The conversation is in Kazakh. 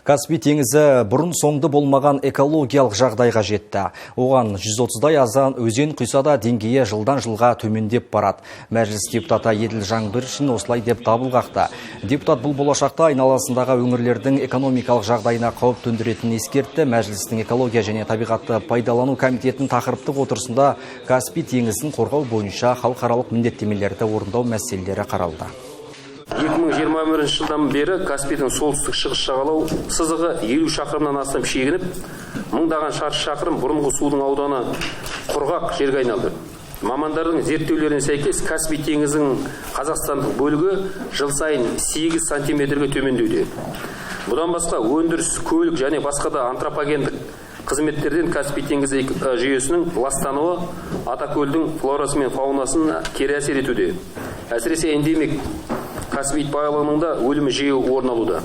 Каспий теңізі бұрын соңды болмаған экологиялық жағдайға жетті. Оған 130-дай азан өзен құйса да деңгейі жылдан жылға төмендеп барады. Мәжіліс депутаты Еділ Жаңбыршин осылай деп дабыл қақты. Депутат бұл болашақта айналасындағы өңірлердің экономикалық жағдайына қауіп төндіретінін ескертті. Мәжілістің экология және табиғатты пайдалану комитетінің тақырыптық отырысында Каспий теңізін қорғау бойынша халықаралық міндеттемелерді орындау мәселелері қаралды. 2021 жылдан бері Каспийдің солтүстік шығыс жағалау сызығы 50 шақырымнан астам шегініп, мыңдаған шаршы шақырым бұрынғы судың ауданы құрғақ жерге айналды. Мамандардың зерттеулеріне сәйкес Каспий теңізінің қазақстандық бөлігі жыл сайын 8 сантиметрге төмендеуде. Бұдан басқа өндіріс, көлік және басқа да антропогендік қызметтерден Каспий теңізі жүйесінің ластануы Атакөлдің флорасы мен фаунасына кері әсер етуде. Әсіресе эндемик Каспий байлығында өлімі жиі орын алуда.